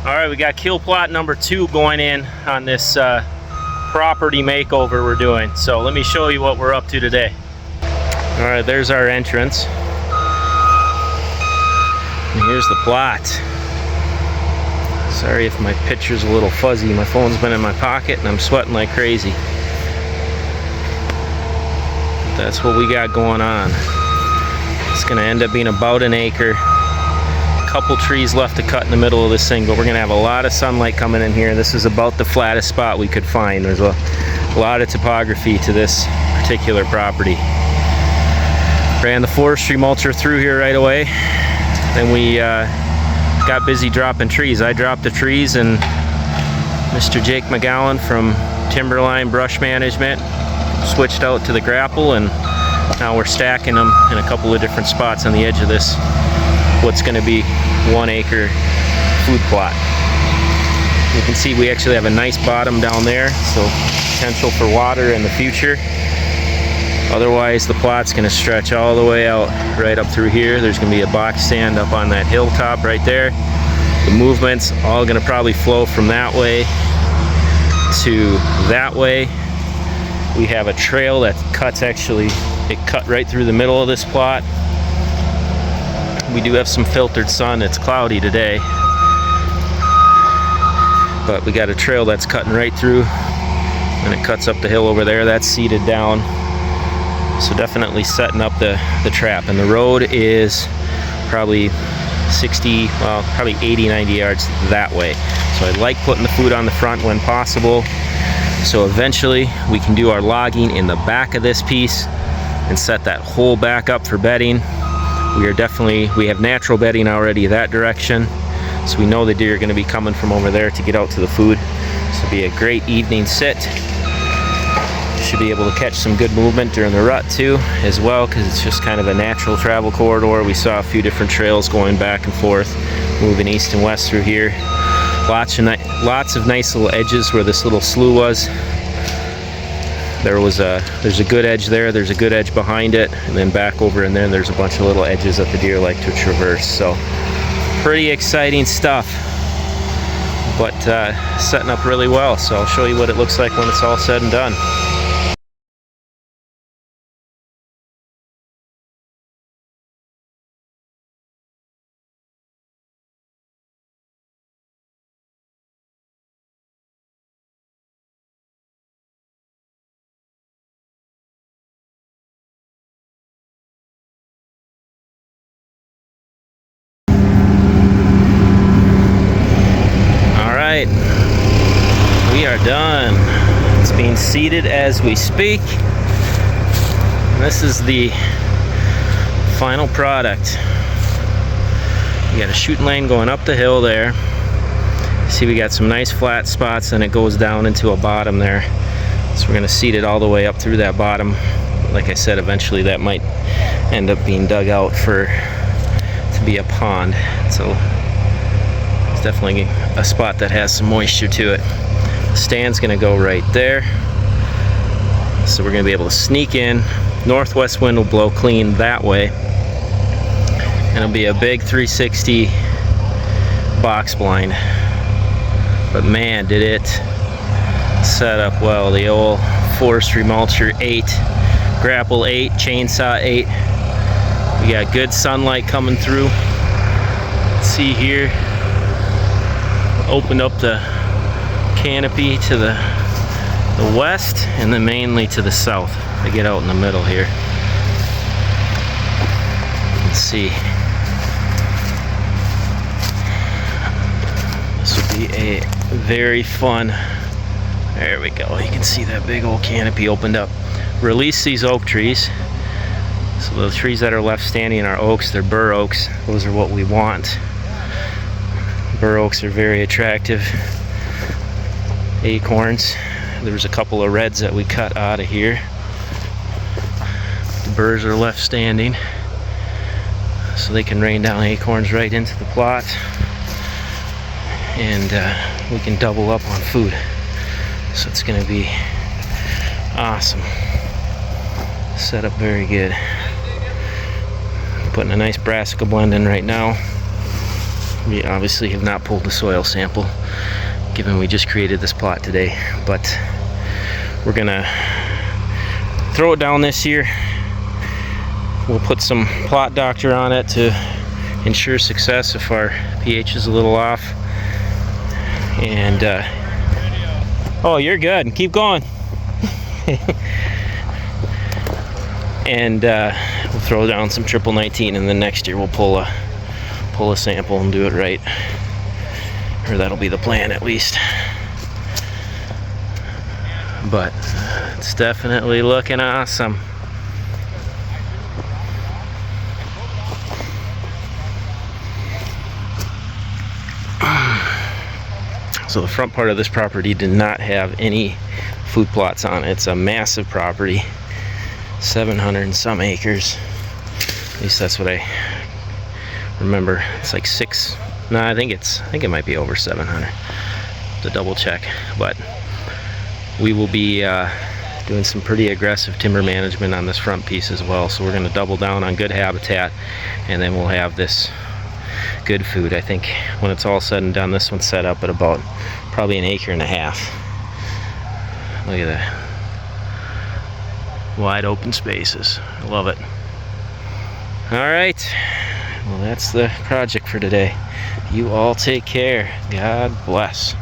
Alright, we got kill plot number 2 going in on this property makeover we're doing. So let me show you what we're up to today. Alright, there's our entrance. And here's the plot. Sorry if my picture's a little fuzzy. My phone's been in my pocket and I'm sweating like crazy. But that's what we got going on. It's going to end up being about an acre. Couple trees left to cut in the middle of this thing, but we're gonna have a lot of sunlight coming in here. This is about the flattest spot we could find. There's a lot of topography to this particular property. Ran the forestry mulcher through here right away. Then we got busy dropping trees. I dropped the trees, and Mr. Jake McGowan from Timberline Brush Management switched out to the grapple, and now we're stacking them in a couple of different spots on the edge of this what's going to be 1 acre food plot. You can see we actually have a nice bottom down there, so potential for water in the future. Otherwise the plot's going to stretch all the way out right up through here. There's going to be a box stand up on that hilltop right there. The movement's all going to probably flow from that way to that way. We have a trail that cuts, actually it cut right through the middle of this plot. We do have some filtered sun. It's cloudy today, but we got a trail that's cutting right through, and it cuts up the hill over there. That's seeded down, so definitely setting up the trap. And the road is probably 60, well, probably 80-90 yards that way. So I like putting the food on the front when possible, so eventually we can do our logging in the back of this piece and set that whole back up for bedding. We have natural bedding already that direction, so we know the deer are going to be coming from over there to get out to the food. So it'll be a great evening sit. Should be able to catch some good movement during the rut too, as well, because it's just kind of a natural travel corridor. We saw a few different trails going back and forth, moving east and west through here. Lots of nice little edges where this little slough was. There's a good edge there, there's a good edge behind it, and then back over in there there's a bunch of little edges that the deer like to traverse. So pretty exciting stuff, but setting up really well. So I'll show you what it looks like when it's all said and done. We are done. It's being seeded as we speak. And this is the final product. We got a shooting lane going up the hill there. See, we got some nice flat spots, and it goes down into a bottom there. So we're going to seed it all the way up through that bottom. Like I said, eventually that might end up being dug out to be a pond. So it's definitely a spot that has some moisture to it. The stand's gonna go right there, so we're gonna be able to sneak in. Northwest wind will blow clean that way, and it'll be a big 360 box blind. But man, did it set up well. The old forestry mulcher 8, grapple 8, chainsaw 8. We got good sunlight coming through. Let's see here, opened up the canopy to the west, and then mainly to the south. I get out in the middle here. Let's see. This would be a very fun. There we go. You can see that big old canopy opened up. Release these oak trees. So the trees that are left standing are oaks. They're bur oaks. Those are what we want. Bur oaks are very attractive acorns. There's a couple of reds that we cut out of here. The burrs are left standing, so they can rain down acorns right into the plot, and we can double up on food. So it's going to be awesome. Set up very good. Putting a nice brassica blend in right now. We obviously have not pulled the soil sample, given we just created this plot today, but we're gonna throw it down this year. We'll put some plot doctor on it to ensure success if our pH is a little off. And oh, you're good. Keep going. And we'll throw down some triple 19, and then next year we'll pull a sample and do it right, or that'll be the plan at least. But it's definitely looking awesome. So the front part of this property did not have any food plots on it. It's a massive property, 700 and some acres. At least that's what I remember. It's like I think it might be over 700. To double check. But we will be doing some pretty aggressive timber management on this front piece as well. So we're going to double down on good habitat, and then we'll have this good food. I think when it's all said and done, this one's set up at about probably 1.5 acres. Look at that. Wide open spaces. I love it. Alright. Well, that's the project for today. You all take care. God bless.